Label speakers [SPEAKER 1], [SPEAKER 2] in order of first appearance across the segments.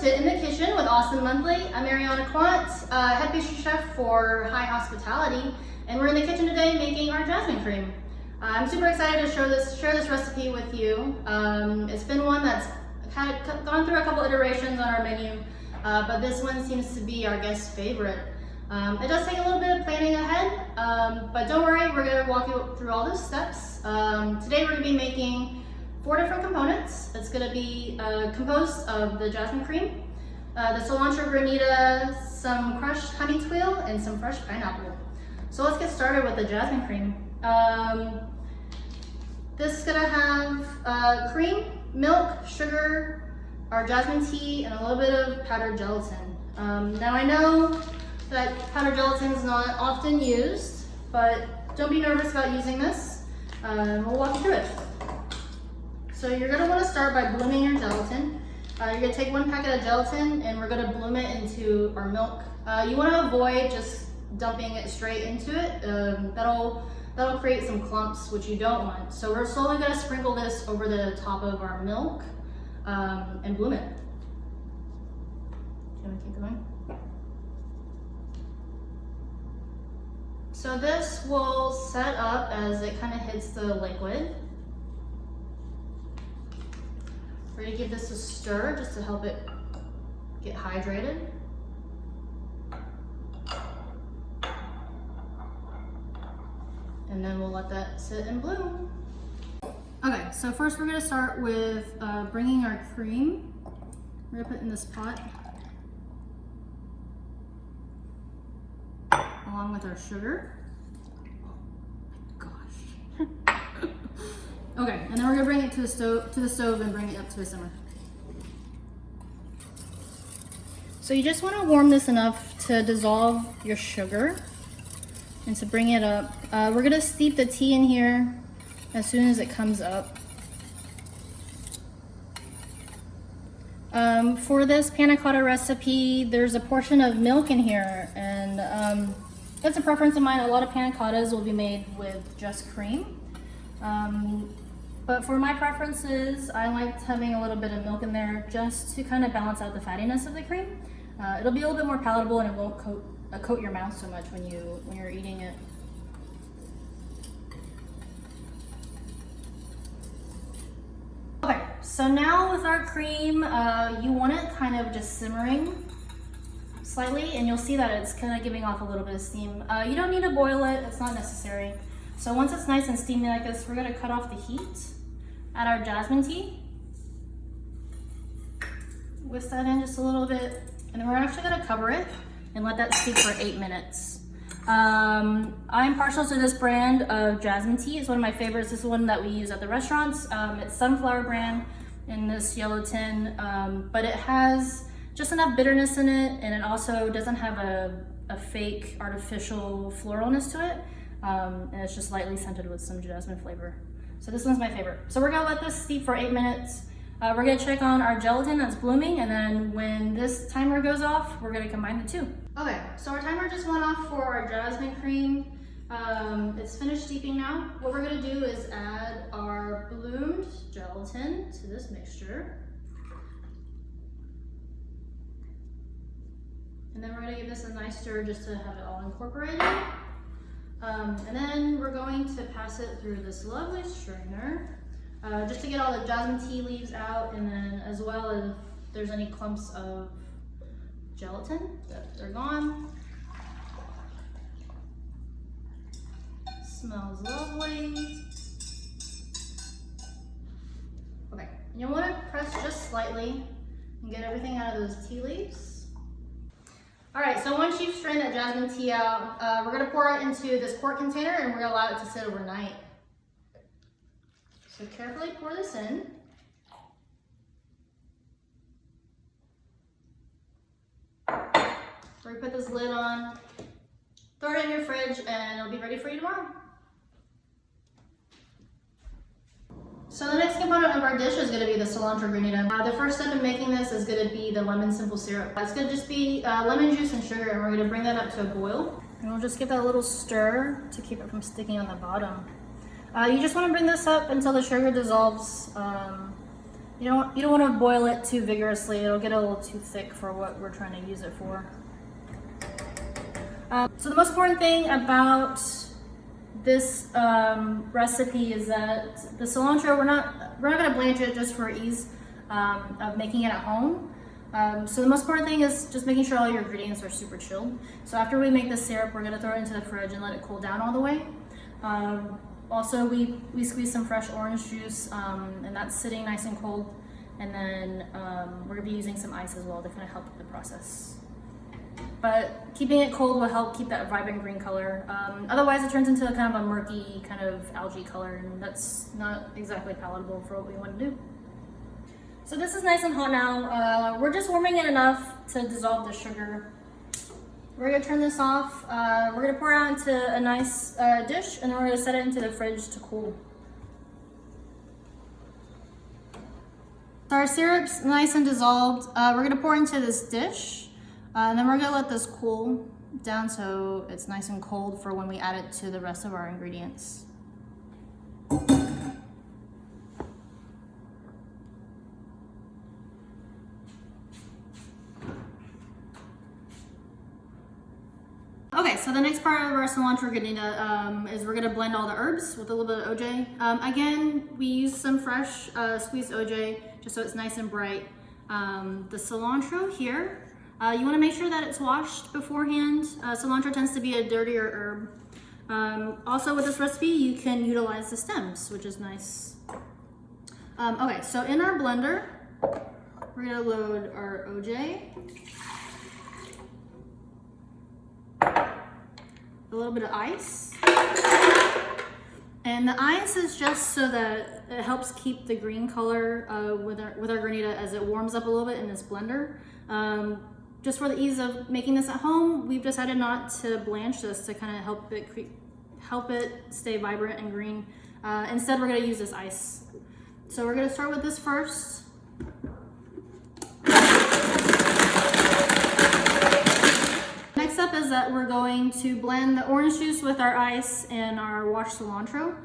[SPEAKER 1] to In the Kitchen with Awesome Monthly. I'm Ariana Quant, head pastry chef for High Hospitality, and we're in the kitchen today making our jasmine cream. I'm super excited to share this recipe with you. It's been one that's gone through a couple iterations on our menu, but this one seems to be our guest favorite. It does take a little bit of planning ahead, but don't worry, we're going to walk you through all those steps. Today we're going to be making 4 different components. It's going to be composed of the jasmine cream, the cilantro granita, some crushed honey twill, and some fresh pineapple. So let's get started with the jasmine cream. This is going to have cream, milk, sugar, our jasmine tea, and a little bit of powdered gelatin. Now I know that powdered gelatin is not often used, but don't be nervous about using this. We'll walk you through it. So you're going to want to start by blooming your gelatin. You're going to take 1 packet of gelatin and we're going to bloom it into our milk. You want to avoid just dumping it straight into it. That'll create some clumps, which you don't want. So we're slowly going to sprinkle this over the top of our milk and bloom it. You want to keep going? So this will set up as it kind of hits the liquid. We're going to give this a stir just to help it get hydrated. And then we'll let that sit and bloom. Okay, so first we're going to start with bringing our cream. We're going to put it in this pot along with our sugar. Oh my gosh. Okay, and then we're gonna bring it to the stove and bring it up to a simmer. So you just want to warm this enough to dissolve your sugar and to bring it up. We're gonna steep the tea in here as soon as it comes up. For this panna cotta recipe, there's a portion of milk in here, and that's a preference of mine. A lot of panna cottas will be made with just cream. But for my preferences, I liked having a little bit of milk in there just to kind of balance out the fattiness of the cream. It'll be a little bit more palatable and it won't coat your mouth so much when you're eating it. Okay, so now with our cream, you want it kind of just simmering slightly, and you'll see that it's kind of giving off a little bit of steam. You don't need to boil it, it's not necessary. So once it's nice and steamy like this, we're gonna cut off the heat, add our jasmine tea, whisk that in just a little bit, and then we're actually gonna cover it and let that steep for 8 minutes. I'm partial to this brand of jasmine tea. It's one of my favorites. This is one that we use at the restaurants. It's sunflower brand in this yellow tin, but it has just enough bitterness in it, and it also doesn't have a fake artificial floralness to it. And it's just lightly scented with some jasmine flavor. So this one's my favorite. So we're gonna let this steep for 8 minutes. We're gonna check on our gelatin that's blooming, and then when this timer goes off, we're gonna combine the two. Okay, so our timer just went off for our jasmine cream. It's finished steeping now. What we're gonna do is add our bloomed gelatin to this mixture. And then we're gonna give this a nice stir just to have it all incorporated. And then we're going to pass it through this lovely strainer just to get all the jasmine tea leaves out, and then as well as if there's any clumps of gelatin, that they're gone. Smells lovely. Okay, and you want to press just slightly and get everything out of those tea leaves. All right, so once you've strained that jasmine tea out, we're gonna pour it into this quart container and we're gonna allow it to sit overnight. So carefully pour this in. We're gonna put this lid on, throw it in your fridge, and it'll be ready for you tomorrow. So the next component of our dish is going to be the cilantro granita. The first step in making this is going to be the lemon simple syrup. It's going to just be lemon juice and sugar, and we're going to bring that up to a boil. And we'll just give that a little stir to keep it from sticking on the bottom. You just want to bring this up until the sugar dissolves You don't want to boil it too vigorously. It'll get a little too thick for what we're trying to use it for. So the most important thing about this recipe is that the cilantro, we're not gonna blanch it just for ease of making it at home. So the most important thing is just making sure all your ingredients are super chilled. So after we make the syrup, we're gonna throw it into the fridge and let it cool down all the way. Also, we squeeze some fresh orange juice, and that's sitting nice and cold. And then we're gonna be using some ice as well to kind of help with the process. But keeping it cold will help keep that vibrant green color. Otherwise, it turns into a kind of a murky kind of algae color, and that's not exactly palatable for what we want to do. So this is nice and hot now. We're just warming it enough to dissolve the sugar. We're gonna turn this off. We're gonna pour it out into a nice dish, and then we're gonna set it into the fridge to cool. So our syrup's nice and dissolved. We're gonna pour into this dish, and then we're gonna let this cool down so it's nice and cold for when we add it to the rest of our ingredients. Okay, so the next part of our cilantro granita is we're gonna blend all the herbs with a little bit of OJ. Again, we use some fresh squeezed OJ just so it's nice and bright. The cilantro here, you wanna make sure that it's washed beforehand. Cilantro tends to be a dirtier herb. Also with this recipe, you can utilize the stems, which is nice. Okay, so in our blender, we're gonna load our OJ. A little bit of ice. And the ice is just so that it helps keep the green color with our granita as it warms up a little bit in this blender. Just for the ease of making this at home, we've decided not to blanch this to kind of help it stay vibrant and green. Instead, we're gonna use this ice. So we're gonna start with this first. Next up is that we're going to blend the orange juice with our ice and our washed cilantro.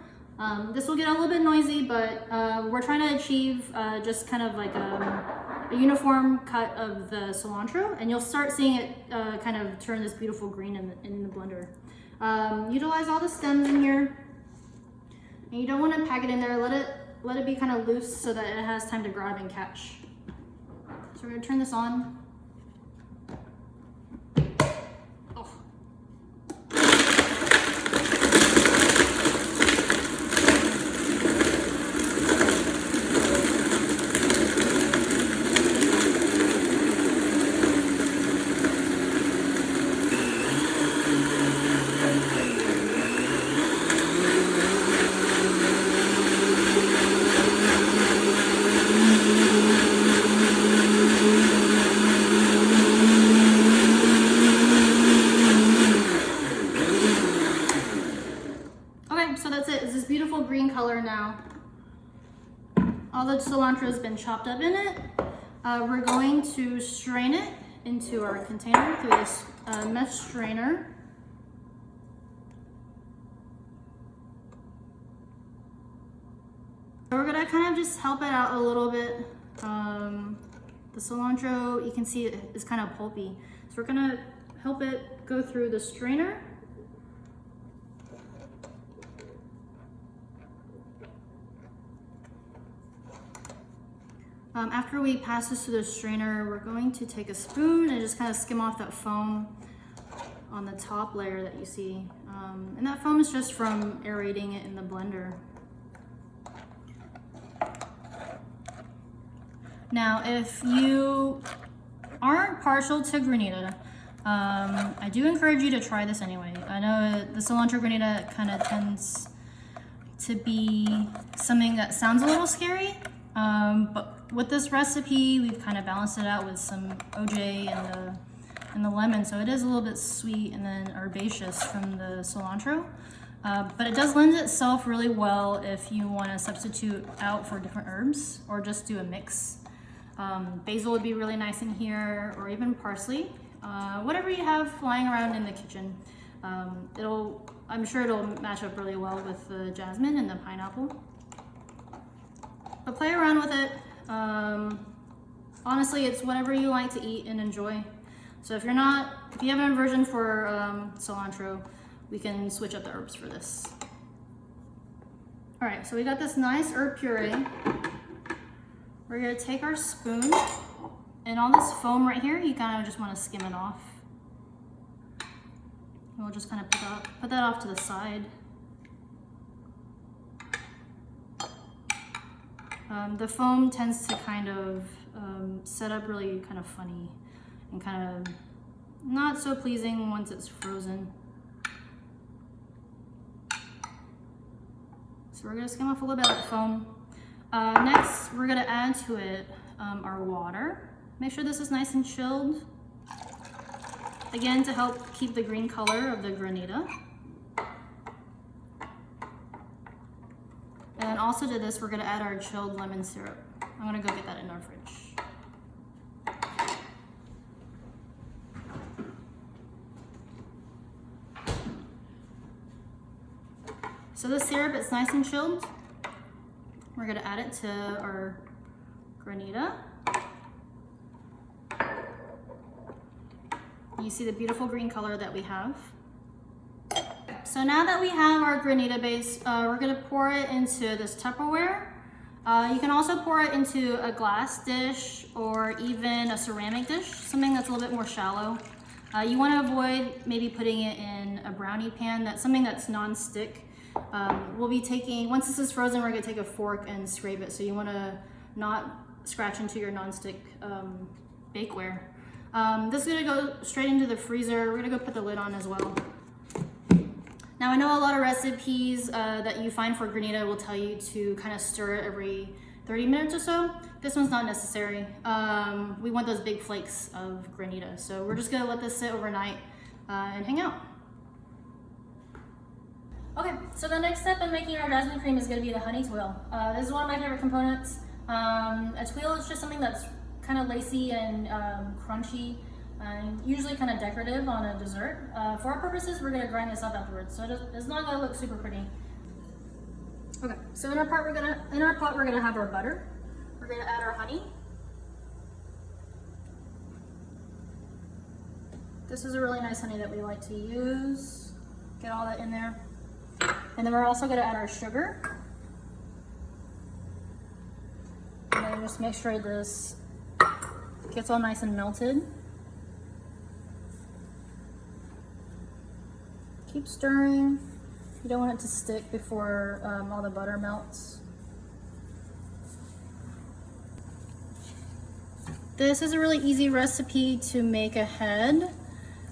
[SPEAKER 1] This will get a little bit noisy, but we're trying to achieve just kind of like a uniform cut of the cilantro, and you'll start seeing it kind of turn this beautiful green in the blender. Utilize all the stems in here, and you don't want to pack it in there. Let it be kind of loose so that it has time to grab and catch. So we're gonna turn this on. So that's it. It's this beautiful green color now. All the cilantro has been chopped up in it. We're going to strain it into our container through this mesh strainer. So we're gonna kind of just help it out a little bit. The cilantro, you can see it is kind of pulpy. So we're gonna help it go through the strainer. After we pass this through the strainer, we're going to take a spoon and just kind of skim off that foam on the top layer that you see. And that foam is just from aerating it in the blender. Now, if you aren't partial to granita, I do encourage you to try this anyway. I know the cilantro granita kind of tends to be something that sounds a little scary, but with this recipe, we've kind of balanced it out with some OJ and the lemon, so it is a little bit sweet and then herbaceous from the cilantro. But it does lend itself really well if you want to substitute out for different herbs or just do a mix. Basil would be really nice in here, or even parsley. Whatever you have flying around in the kitchen. I'm sure it'll match up really well with the jasmine and the pineapple. But play around with it. Honestly, it's whatever you like to eat and enjoy. So if you have an aversion for cilantro, we can switch up the herbs for this. All right, so we got this nice herb puree. We're gonna take our spoon, and all this foam right here, you kind of just want to skim it off. And we'll just kind of put that off to the side. The foam tends to kind of set up really kind of funny and kind of not so pleasing once it's frozen. So we're gonna skim off a little bit of that foam. Next, we're gonna add to it our water. Make sure this is nice and chilled. Again, to help keep the green color of the granita. And also to this, we're gonna add our chilled lemon syrup. I'm gonna go get that in our fridge. So the syrup, it's nice and chilled. We're gonna add it to our granita. You see the beautiful green color that we have. So now that we have our granita base, we're gonna pour it into this Tupperware. You can also pour it into a glass dish or even a ceramic dish, something that's a little bit more shallow. You wanna avoid maybe putting it in a brownie pan, something that's non-stick. We'll be taking, once this is frozen, we're gonna take a fork and scrape it. So you wanna not scratch into your non-stick bakeware. This is gonna go straight into the freezer. We're gonna go put the lid on as well. Now I know a lot of recipes that you find for granita will tell you to kind of stir it every 30 minutes or so. This one's not necessary. We want those big flakes of granita. So we're just gonna let this sit overnight and hang out. Okay, so the next step in making our jasmine cream is gonna be the honey tuile. This is one of my favorite components. A tuile is just something that's kind of lacy and crunchy, and usually kind of decorative on a dessert. For our purposes, we're gonna grind this up afterwards, so it's not gonna look super pretty. Okay, so in our pot, we're gonna have our butter. We're gonna add our honey. This is a really nice honey that we like to use. Get all that in there. And then we're also gonna add our sugar. And then just make sure this gets all nice and melted. Keep stirring. You don't want it to stick before all the butter melts. This is a really easy recipe to make ahead.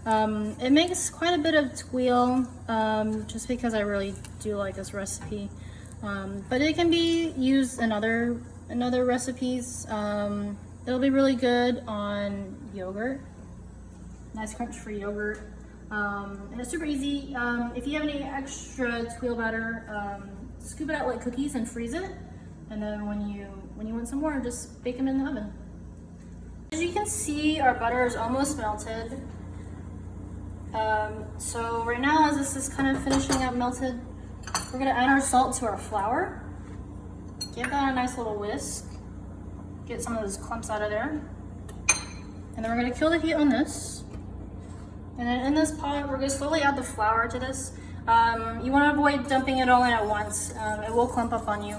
[SPEAKER 1] It makes quite a bit of tuile, just because I really do like this recipe. But it can be used in other recipes. It'll be really good on yogurt. Nice crunch-free yogurt. And it's super easy. If you have any extra tuile batter, scoop it out like cookies and freeze it. And then when you want some more, just bake them in the oven. As you can see, our butter is almost melted. So right now, as this is kind of finishing up melted, we're gonna add our salt to our flour. Give that a nice little whisk. Get some of those clumps out of there. And then we're gonna kill the heat on this. And then in this pot, we're gonna slowly add the flour to this. You wanna avoid dumping it all in at once. It will clump up on you.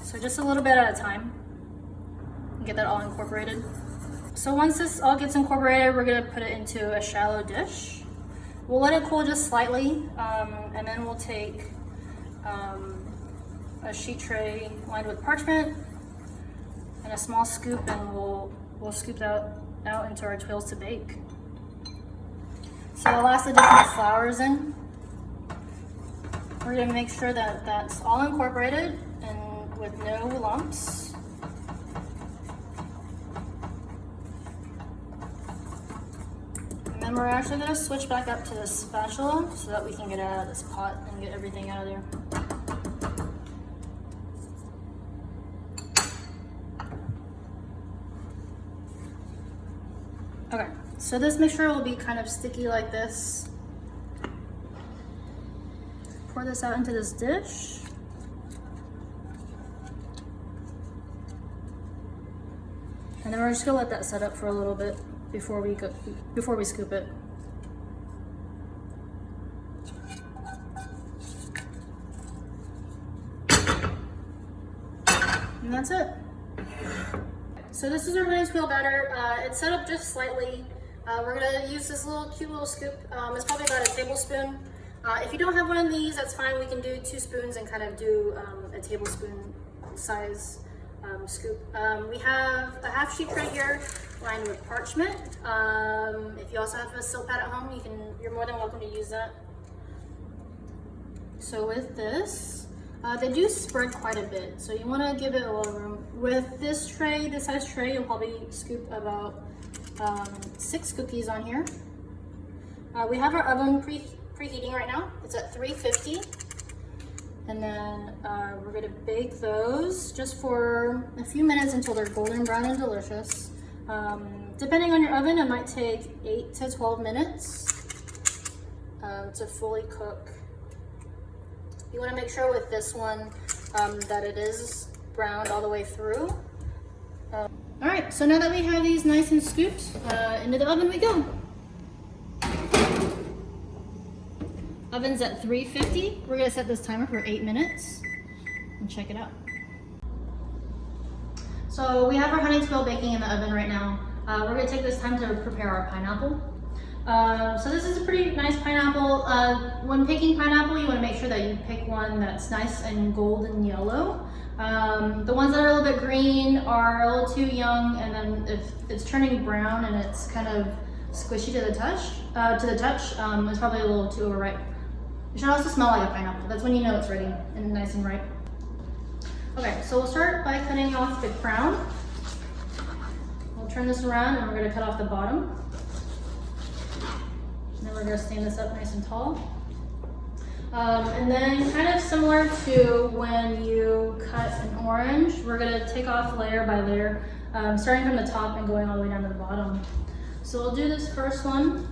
[SPEAKER 1] So just a little bit at a time. Get that all incorporated. So once this all gets incorporated, we're gonna put it into a shallow dish. We'll let it cool just slightly, and then we'll take a sheet tray lined with parchment and a small scoop, and we'll scoop that out into our tuiles to bake. So the last addition of flour is in. We're gonna make sure that that's all incorporated and with no lumps. And then we're actually gonna switch back up to the spatula so that we can get out of this pot and get everything out of there. Okay, so this mixture will be kind of sticky like this. Pour this out into this dish. And then we're just gonna let that set up for a little bit before we scoop it. And that's it. So this is our honey squeal batter. It's set up just slightly. We're gonna use this cute little scoop. It's probably about a tablespoon. If you don't have one of these, that's fine. We can do 2 spoons and kind of do a tablespoon size scoop. We have a half sheet right here lined with parchment. If you also have a silk pad at home, you're more than welcome to use that. So with this, they do spread quite a bit, so you want to give it a little room. With this tray, this size tray, you'll probably scoop about 6 cookies on here. We have our oven preheating right now. It's at 350. And then we're gonna bake those just for a few minutes until they're golden brown and delicious. Depending on your oven, it might take 8 to 12 minutes to fully cook. You wanna make sure with this one that it is browned all the way through. All right, so now that we have these nice and scooped, into the oven we go. Oven's at 350. We're gonna set this timer for 8 minutes and check it out. So we have our honey squeal baking in the oven right now. We're gonna take this time to prepare our pineapple. So this is a pretty nice pineapple. When picking pineapple, you wanna make sure that you pick one that's nice and golden yellow. The ones that are a little bit green are a little too young, and then if it's turning brown and it's kind of squishy to the touch, it's probably a little too overripe. It should also smell like a pineapple. That's when you know it's ready and nice and ripe. Okay, so we'll start by cutting off the crown. We'll turn this around and we're gonna cut off the bottom. And then we're gonna stand this up nice and tall. And then kind of similar to when you cut an orange, we're gonna take off layer by layer, starting from the top and going all the way down to the bottom. So we'll do this first one.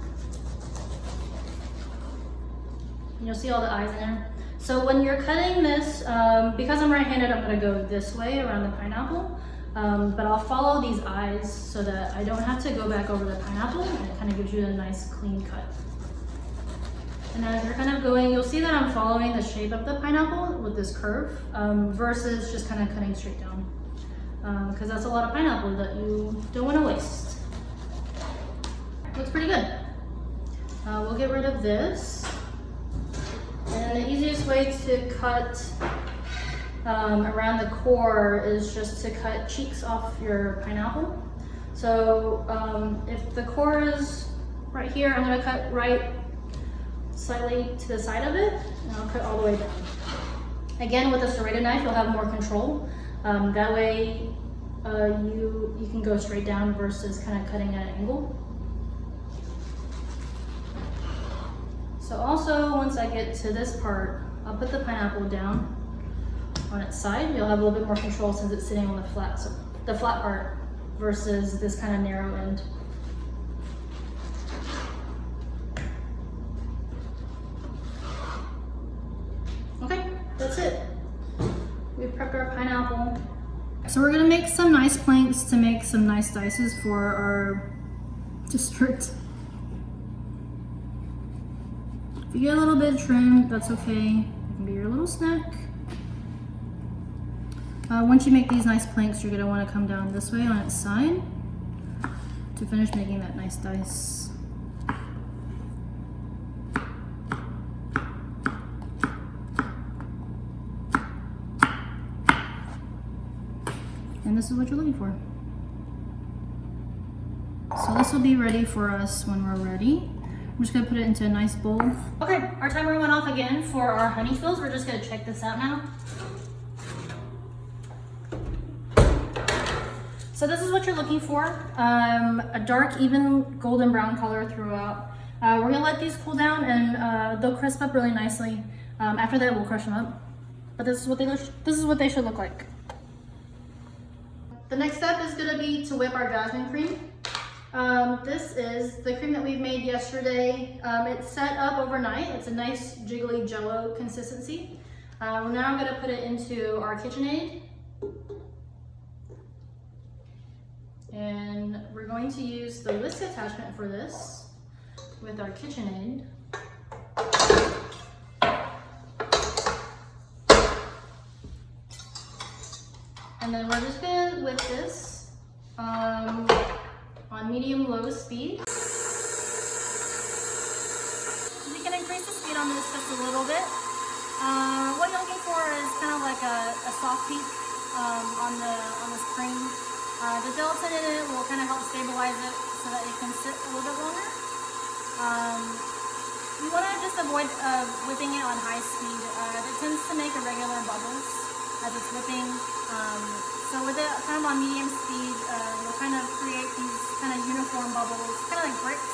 [SPEAKER 1] You'll see all the eyes in there. So when you're cutting this, because I'm right-handed, I'm gonna go this way around the pineapple, but I'll follow these eyes so that I don't have to go back over the pineapple, and it kind of gives you a nice clean cut. And as you're kind of going, you'll see that I'm following the shape of the pineapple with this curve, versus just kind of cutting straight down, because that's a lot of pineapple that you don't want to waste. Looks pretty good. We'll get rid of this. And the easiest way to cut around the core is just to cut cheeks off your pineapple. So if the core is right here, I'm gonna cut right slightly to the side of it, and I'll cut all the way down. Again, with a serrated knife, you'll have more control. That way you can go straight down versus kind of cutting at an angle. So also, once I get to this part, I'll put the pineapple down on its side. You'll have a little bit more control since it's sitting on the flat part versus this kind of narrow end. Okay, that's it. We've prepped our pineapple. So we're gonna make some nice planks to make some nice dices for our dessert. If you get a little bit trimmed, that's okay. It can be your little snack. Once you make these nice planks, you're gonna wanna come down this way on its side to finish making that nice dice. And this is what you're looking for. So this will be ready for us when we're ready. I'm just gonna put it into a nice bowl. Okay, our timer went off again for our honey squills. We're just gonna check this out now. So this is what you're looking for. A dark, even golden brown color throughout. We're gonna let these cool down and they'll crisp up really nicely. After that, we'll crush them up. But this is what they should look like. The next step is gonna be to whip our jasmine cream. This is the cream that we made yesterday. It's set up overnight. It's a nice jiggly jello consistency. Now I'm gonna put it into our KitchenAid. And we're going to use the whisk attachment for this with our KitchenAid. And then we're just gonna whip this on medium-low speed. You can increase the speed on this just a little bit. What you're looking for is kind of like a soft peak on this cream. The gelatin in it will kind of help stabilize it so that it can sit a little bit longer. You want to just avoid whipping it on high speed. It tends to make irregular bubbles as it's whipping. So with it kind of on medium speed, you'll kind of create these kind of uniform bubbles, kind of like bricks,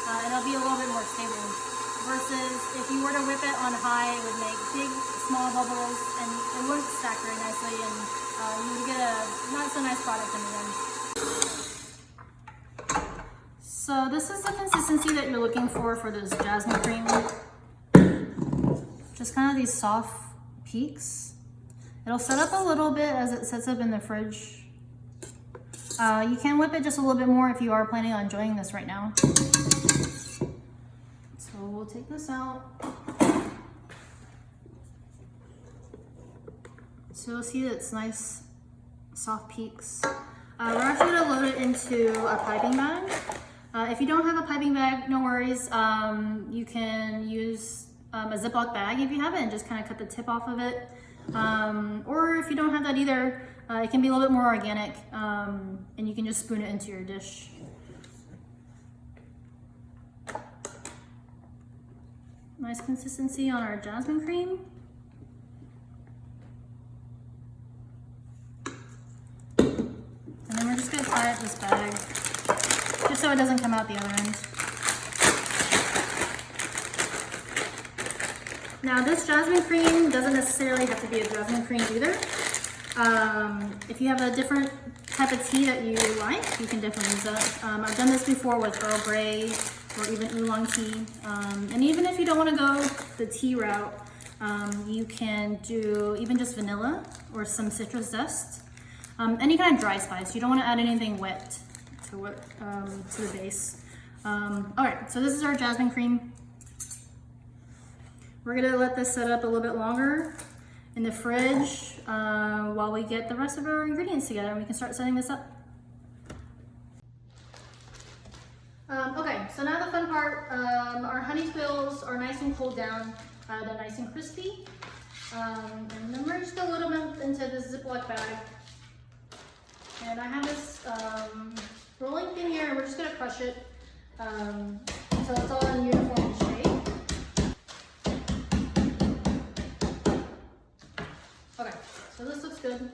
[SPEAKER 1] and it'll be a little bit more stable. Versus if you were to whip it on high, it would make big, small bubbles, and it wouldn't stack very nicely, and you would get a not so nice product in the end. So this is the consistency that you're looking for this jasmine cream. Just kind of these soft peaks. It'll set up a little bit as it sets up in the fridge. You can whip it just a little bit more if you are planning on enjoying this right now. So we'll take this out. So you'll see that it's nice, soft peaks. We're actually gonna load it into a piping bag. If you don't have a piping bag, no worries. You can use a Ziploc bag if you have it and just kind of cut the tip off of it. Or if you don't have that either, it can be a little bit more organic, and you can just spoon it into your dish. Nice consistency on our jasmine cream. And then we're just gonna tie up this bag, just so it doesn't come out the other end. Now this jasmine cream doesn't necessarily have to be a jasmine cream either. If you have a different type of tea that you like, you can definitely use that. I've done this before with Earl Grey or even oolong tea. And even if you don't want to go the tea route, you can do even just vanilla or some citrus zest. Any kind of dry spice. You don't want to add anything wet to the base. All right, so this is our jasmine cream. We're gonna let this set up a little bit longer in the fridge while we get the rest of our ingredients together, and we can start setting this up. Okay, so now the fun part. Our honey twills are nice and cooled down. They're nice and crispy. And then we're just gonna load them into this Ziploc bag. And I have this rolling pin here, and we're just gonna crush it so it's all in uniform shape. Okay, so this looks good.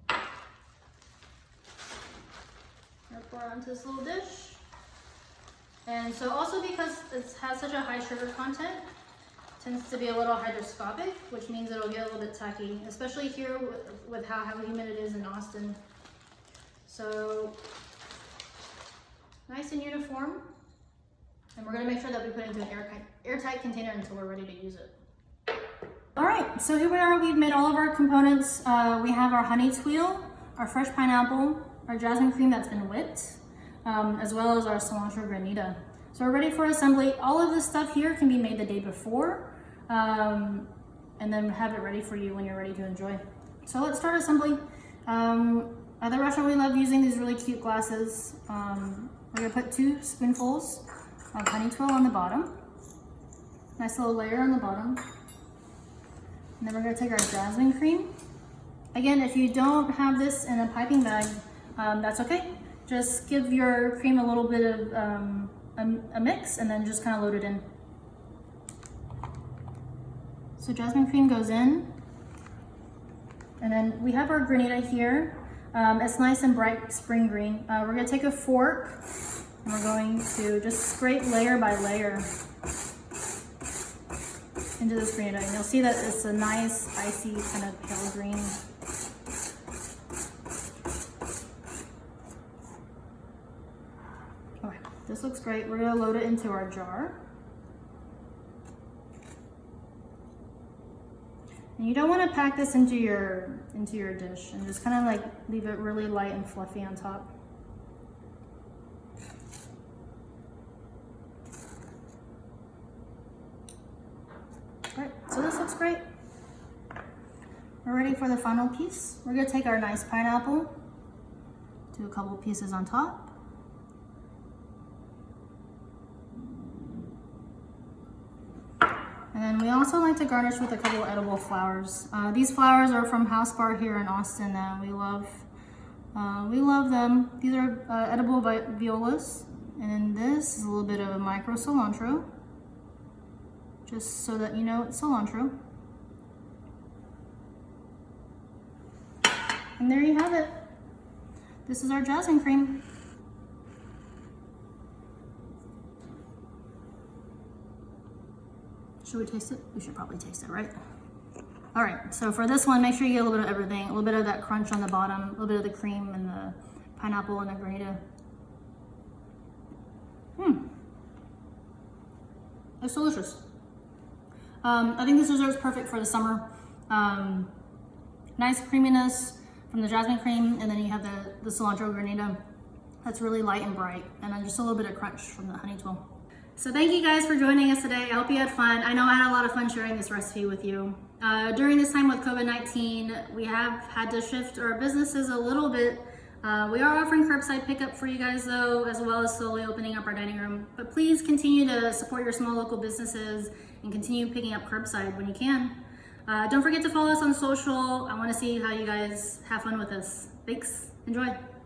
[SPEAKER 1] I'll pour it onto this little dish. And so also because it has such a high sugar content, it tends to be a little hygroscopic, which means it'll get a little bit tacky, especially here with how humid it is in Austin. So nice and uniform. And we're gonna make sure that we put it into an airtight container until we're ready to use it. All right, so here we are. We've made all of our components. We have our honey tweel, our fresh pineapple, our jasmine cream that's been whipped, as well as our cilantro granita. So we're ready for assembly. All of this stuff here can be made the day before, and then have it ready for you when you're ready to enjoy. So let's start assembly. At the restaurant, we love using these really cute glasses. We're gonna put 2 spoonfuls of honey twirl on the bottom. Nice little layer on the bottom. And then we're gonna take our jasmine cream. Again, if you don't have this in a piping bag, that's okay. Just give your cream a little bit of a mix and then just kind of load it in. So jasmine cream goes in. And then we have our granita here. It's nice and bright spring green. We're gonna take a fork and we're going to just scrape layer by layer into this granita, and you'll see that it's a nice, icy, kind of pale green. Okay, this looks great. We're gonna load it into our jar. And you don't want to pack this into your dish, and just kind of like leave it really light and fluffy on top. All right, so this looks great. We're ready for the final piece. We're gonna take our nice pineapple, do a couple pieces on top. And then we also like to garnish with a couple edible flowers. These flowers are from House Bar here in Austin that we love. We love them. These are edible violas. And this is a little bit of a micro cilantro, just so that you know it's cilantro. And there you have it. This is our jasmine cream. Should we taste it? We should probably taste it, right? All right, so for this one, make sure you get a little bit of everything. A little bit of that crunch on the bottom, a little bit of the cream and the pineapple and the granita. It's delicious. I think this dessert is perfect for the summer. Nice creaminess from the jasmine cream, and then you have the cilantro granita. That's really light and bright, and then just a little bit of crunch from the honey twill. So thank you guys for joining us today. I hope you had fun. I know I had a lot of fun sharing this recipe with you. During this time with COVID-19, we have had to shift our businesses a little bit. We are offering curbside pickup for you guys though, as well as slowly opening up our dining room. But please continue to support your small local businesses and continue picking up curbside when you can. Don't forget to follow us on social. I want to see how you guys have fun with this. Thanks. Enjoy.